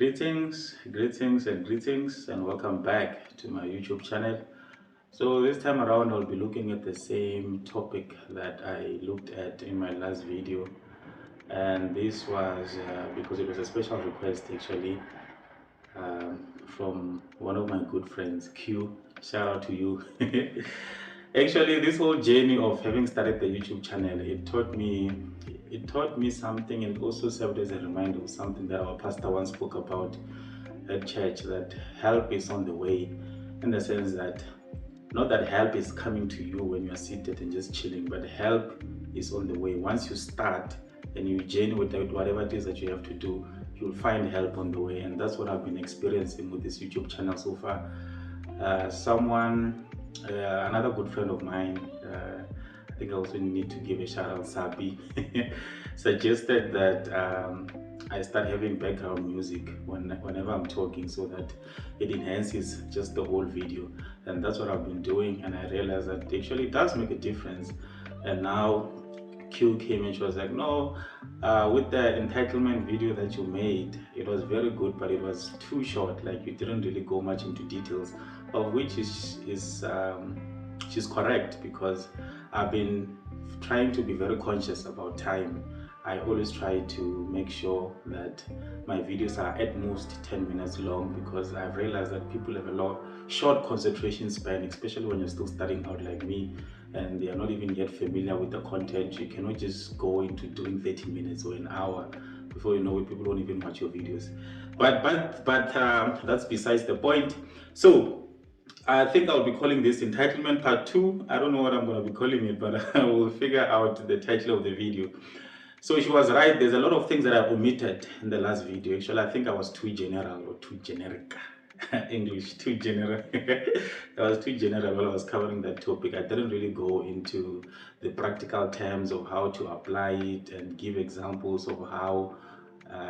Greetings, and welcome back to my YouTube channel. So this time around, I'll be looking at the same topic that I looked at in my last video, and this was because it was a special request actually from one of my good friends, Q. Shout out to you. Actually, this whole journey of having started the YouTube channel, it taught me something, and also served as a reminder of something that our pastor once spoke about at church, that help is on the way, in the sense that not that help is coming to you when you are seated and just chilling, but help is on the way. Once you start and you journey with whatever it is that you have to do, you'll find help on the way. And that's what I've been experiencing with this YouTube channel so far. Another good friend of mine, I think I also need to give a shout out, Sabi, suggested that I start having background music whenever I'm talking, so that it enhances just the whole video. And that's what I've been doing, and I realized that actually it does make a difference. And now Q came and she was like, no, with the entitlement video that you made, it was very good, but it was too short. Like, you didn't really go much into details, of which she's correct, because I've been trying to be very conscious about time. I always try to make sure that my videos are at most 10 minutes long, because I've realized that people have a short concentration span, especially when you're still starting out like me and they are not even yet familiar with the content. You cannot just go into doing 30 minutes or an hour. Before you know it, people don't even watch your videos. But that's besides the point. So I think I'll be calling this Entitlement Part 2. I don't know what I'm going to be calling it, but I will figure out the title of the video. So she was right. There's a lot of things that I omitted in the last video. Actually, I think I was too general or too generic. English, too general. I was too general while I was covering that topic. I didn't really go into the practical terms of how to apply it and give examples of how,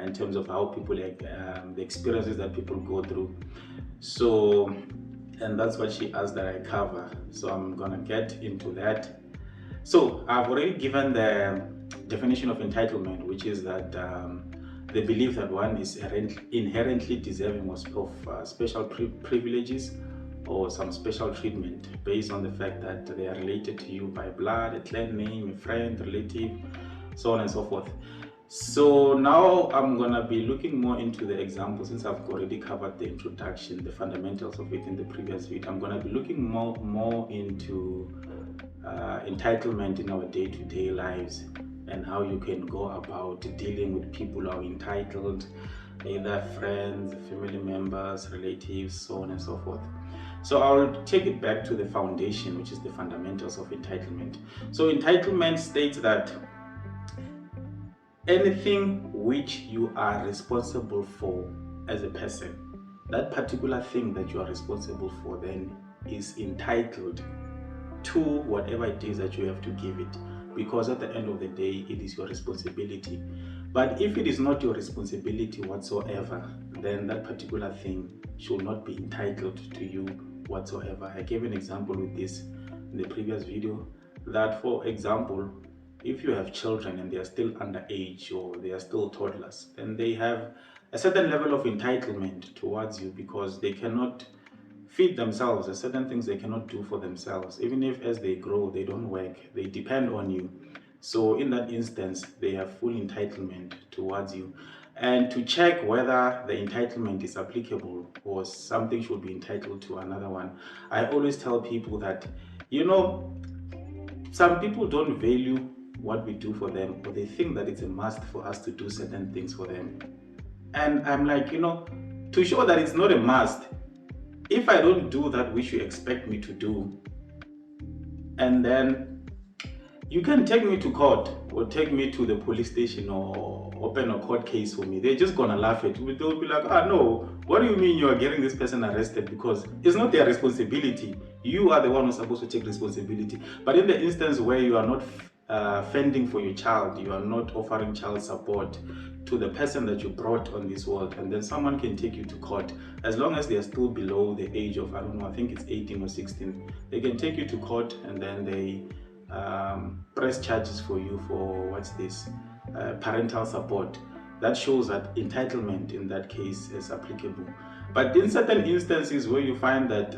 in terms of how people, the experiences that people go through. So, and that's what she asked that I cover. So I'm gonna get into that. So I've already given the definition of entitlement, which is that the belief that one is inherently deserving of special privileges or some special treatment based on the fact that they are related to you by blood, a clan name, a friend, relative, so on and so forth. So now I'm gonna be looking more into the example, since I've already covered the introduction, the fundamentals of it in the previous video. I'm gonna be looking more into entitlement in our day-to-day lives, and how you can go about dealing with people who are entitled, either friends, family members, relatives, so on and so forth. So I'll take it back to the foundation, which is the fundamentals of entitlement. So entitlement states that anything which you are responsible for as a person, that particular thing that you are responsible for then is entitled to whatever it is that you have to give it, because at the end of the day, it is your responsibility. But if it is not your responsibility whatsoever, then that particular thing should not be entitled to you whatsoever. I gave an example with this in the previous video, that for example, if you have children and they are still underage or they are still toddlers, then they have a certain level of entitlement towards you, because they cannot feed themselves. There's certain things they cannot do for themselves. Even if as they grow, they don't work, they depend on you. So in that instance, they have full entitlement towards you. And to check whether the entitlement is applicable or something should be entitled to another one, I always tell people that, some people don't value what we do for them, or they think that it's a must for us to do certain things for them. And I'm like, to show that it's not a must, if I don't do that which you expect me to do, and then you can take me to court or take me to the police station or open a court case for me, they're just gonna laugh at you. They'll be like, no, what do you mean you are getting this person arrested? Because it's not their responsibility. You are the one who's supposed to take responsibility. But in the instance where you are not fending for your child, you are not offering child support to the person that you brought on this world, and then someone can take you to court, as long as they are still below the age of, I don't know, I think it's 18 or 16, they can take you to court, and then they press charges for you for parental support. that shows that entitlement in that case is applicable. But in certain instances where you find that,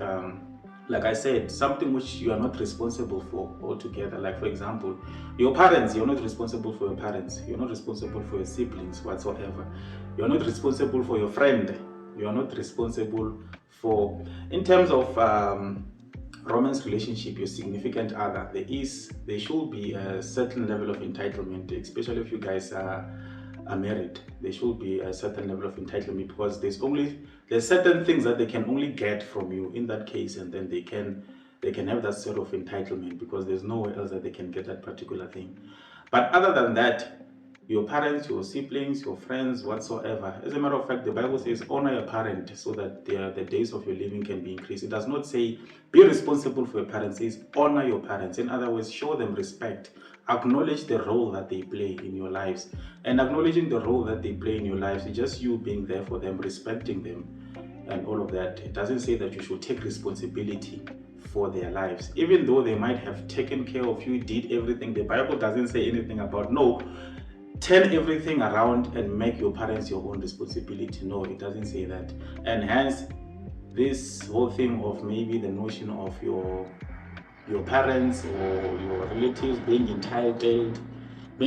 like I said, something which you are not responsible for altogether, like for example, your parents, you're not responsible for your parents, you're not responsible for your siblings whatsoever, you're not responsible for your friend, you are not responsible for, in terms of romance relationship, your significant other, there should be a certain level of entitlement, especially if you guys are married. There should be a certain level of entitlement, because there's certain things that they can only get from you in that case, and then they can have that sort of entitlement, because there's nowhere else that they can get that particular thing. But other than that, your parents, your siblings, your friends, whatsoever. As a matter of fact, the Bible says, honor your parent so that the days of your living can be increased. It does not say be responsible for your parents. It says honor your parents. In other words, show them respect. Acknowledge the role that they play in your lives. And acknowledging the role that they play in your lives is just you being there for them, respecting them, and all of that. It doesn't say that you should take responsibility for their lives. Even though they might have taken care of you, did everything, the Bible doesn't say anything about, no, turn everything around and make your parents your own responsibility. No, it doesn't say that. And hence, this whole thing of maybe the notion of your parents or your relatives being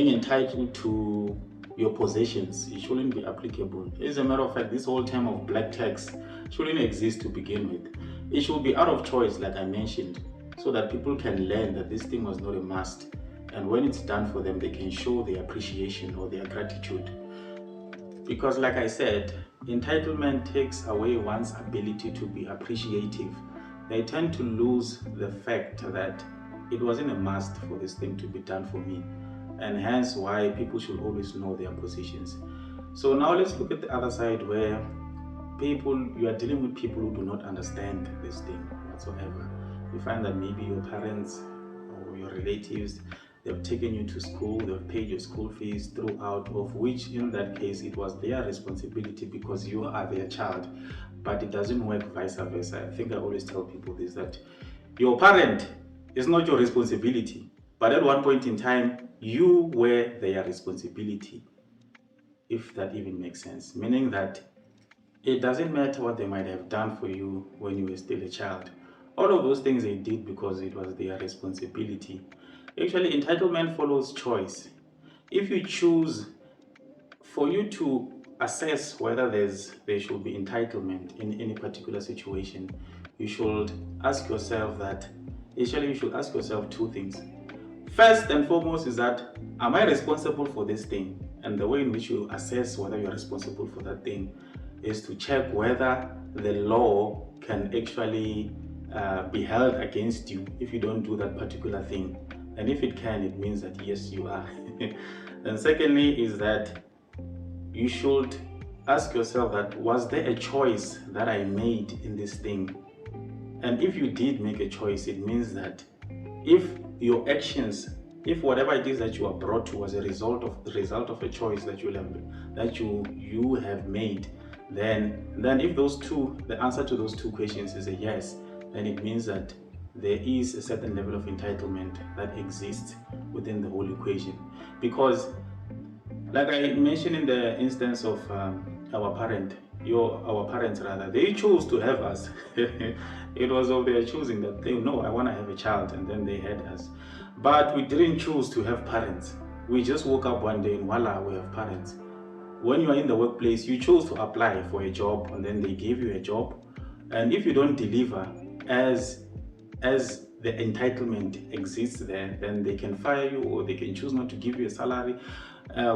entitled to your possessions, it shouldn't be applicable. As a matter of fact, this whole term of black tax shouldn't exist to begin with. It should be out of choice, like I mentioned, so that people can learn that this thing was not a must. And when it's done for them, they can show their appreciation or their gratitude. Because like I said, entitlement takes away one's ability to be appreciative. They tend to lose the fact that it wasn't a must for this thing to be done for me. And hence why people should always know their positions. So now let's look at the other side, where you are dealing with people who do not understand this thing whatsoever. You find that maybe your parents or your relatives, they've taken you to school, they've paid your school fees throughout, of which in that case it was their responsibility because you are their child. But it doesn't work vice versa. I think I always tell people this, that your parent is not your responsibility, but at one point in time, you were their responsibility, if that even makes sense. Meaning that it doesn't matter what they might have done for you when you were still a child. All of those things they did because it was their responsibility. Actually, entitlement follows choice. If you choose, for you to assess whether there should be entitlement in any particular situation, you should ask yourself two things. First and foremost is that, am I responsible for this thing? And the way in which you assess whether you're responsible for that thing is to check whether the law can actually be held against you if you don't do that particular thing. And if it can, it means that yes, you are. And secondly is that you should ask yourself that, was there a choice that I made in this thing? And if you did make a choice, it means that if your actions, if whatever it is that you are brought to was a result of a choice that you have made, then if the answer to those two questions is a yes, then it means that there is a certain level of entitlement that exists within the whole equation. Because like I mentioned in the instance of our parents, they chose to have us. It was of their choosing that they know, I want to have a child, and then they had us. But we didn't choose to have parents. We just woke up one day and voila, we have parents. When you are in the workplace, you chose to apply for a job, and then they gave you a job. And if you don't deliver as the entitlement exists there, then they can fire you, or they can choose not to give you a salary,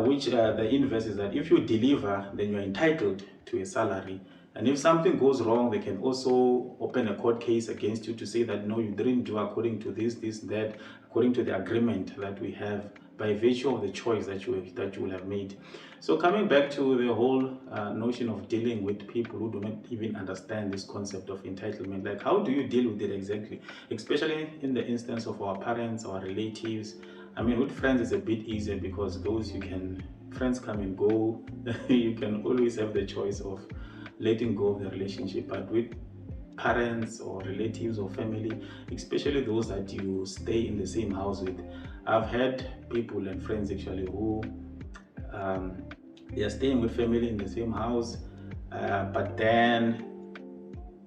which the inverse is that if you deliver, then you're entitled to a salary. And if something goes wrong, they can also open a court case against you to say that no, you didn't do according to this, that, according to the agreement that we have, by virtue of the choice that you will have made. So coming back to the whole notion of dealing with people who do not even understand this concept of entitlement, like how do you deal with it exactly? Especially in the instance of our parents, our relatives. I mean, with friends it's a bit easier because friends come and go. You can always have the choice of letting go of the relationship. But with parents or relatives or family, especially those that you stay in the same house with, I've had people and friends actually who They are staying with family in the same house, but then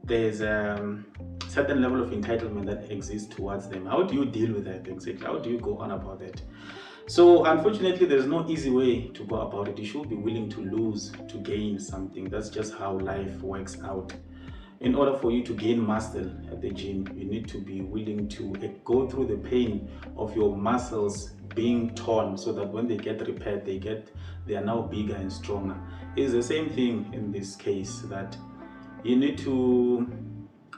there's a certain level of entitlement that exists towards them. How do you deal with that exactly? How do you go on about that? So unfortunately, there's no easy way to go about it. You should be willing to lose to gain something. That's just how life works out. In order for you to gain muscle at the gym, you need to be willing to go through the pain of your muscles being torn, so that when they get repaired, they are now bigger and stronger. It's the same thing in this case, that you need to,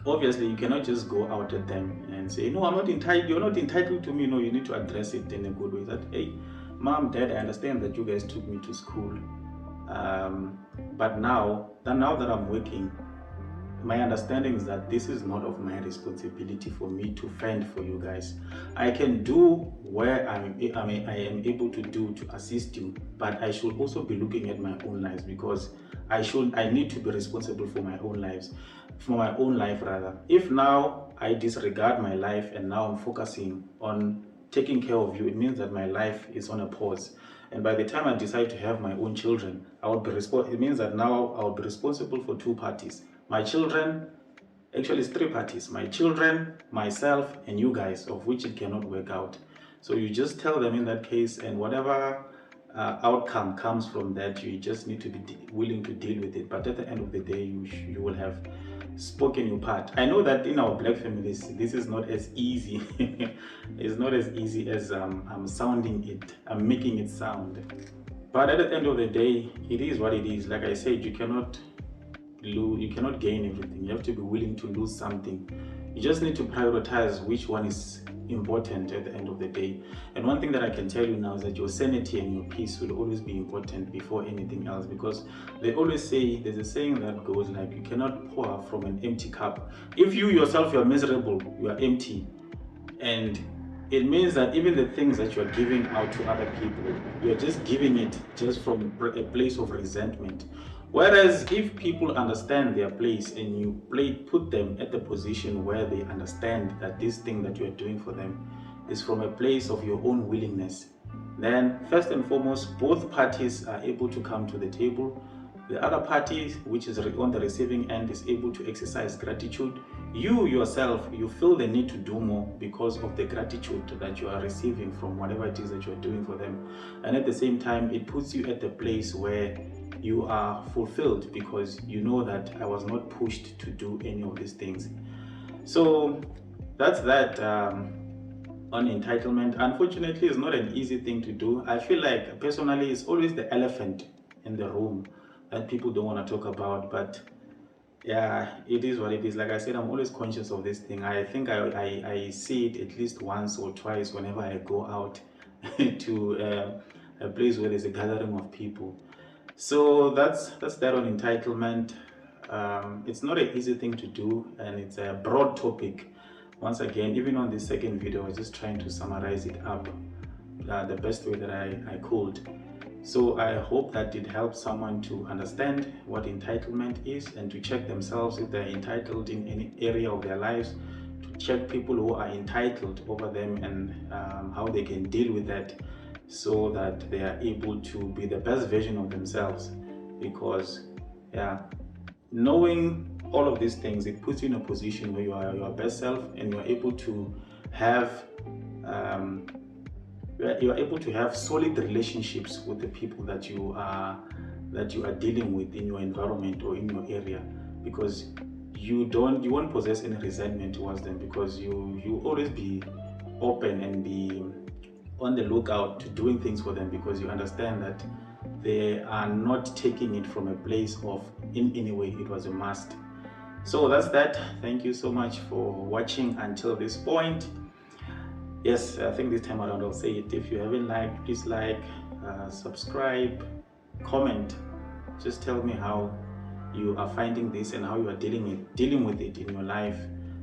obviously you cannot just go out at them and say, no, I'm not entitled, you're not entitled to me. No, you need to address it in a good way, that, hey, mom, dad, I understand that you guys took me to school, but now that I'm working, my understanding is that this is not of my responsibility for me to fend for you guys. I can do where I am able to do to assist you, but I should also be looking at my own lives, because I need to be responsible for my own life rather. If now I disregard my life and now I'm focusing on taking care of you, it means that my life is on a pause. And by the time I decide to have my own children, it means that now I'll be responsible for two parties. My children, actually it's three parties: my children, myself, and you guys, of which it cannot work out. So you just tell them in that case, and whatever outcome comes from that, you just need to be willing to deal with it. But at the end of the day, you will have spoken your part. I know that in our black families, this is not as easy. It's not as easy as I'm making it sound. But at the end of the day, it is what it is. Like I said, you cannot gain everything. You have to be willing to lose something. You just need to prioritize which one is important at the end of the day. And one thing that I can tell you now is that your sanity and your peace will always be important before anything else, because they always say, there's a saying that goes like, you cannot pour from an empty cup. If you yourself, you are miserable, you are empty, and it means that even the things that you are giving out to other people, you are just giving it just from a place of resentment. Whereas if people understand their place and you put them at the position where they understand that this thing that you are doing for them is from a place of your own willingness, then first and foremost, both parties are able to come to the table. The other party, which is on the receiving end, is able to exercise gratitude. You yourself, you feel the need to do more because of the gratitude that you are receiving from whatever it is that you are doing for them. And at the same time, it puts you at the place where you are fulfilled, because you know that I was not pushed to do any of these things. So that's that on entitlement. Unfortunately, it's not an easy thing to do. I feel like personally, it's always the elephant in the room that people don't want to talk about. But yeah, it is what it is. Like I said, I'm always conscious of this thing. I think I see it at least once or twice whenever I go out to a place where there's a gathering of people. So that's that on entitlement. It's not an easy thing to do, and it's a broad topic. Once again, even on this second video, I was just trying to summarize it up the best way that I could. So I hope that it helps someone to understand what entitlement is, and to check themselves if they're entitled in any area of their lives, to check people who are entitled over them, and how they can deal with that, so that they are able to be the best version of themselves. Because yeah, knowing all of these things, it puts you in a position where you are your best self, and you are able to have solid relationships with the people that you are dealing with in your environment or in your area, because you won't possess any resentment towards them, because you always be open and be on the lookout to doing things for them, because you understand that they are not taking it from a place of in any way it was a must. So that's that. Thank you so much for watching until this point. Yes, I think this time around I'll say it. If you haven't liked, please like, subscribe, comment. Just tell me how you are finding this and how you are dealing with it in your life,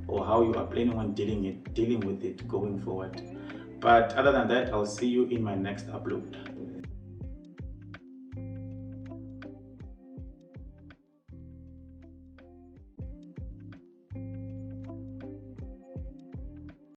or how you are planning on dealing with it going forward. But other than that, I'll see you in my next upload.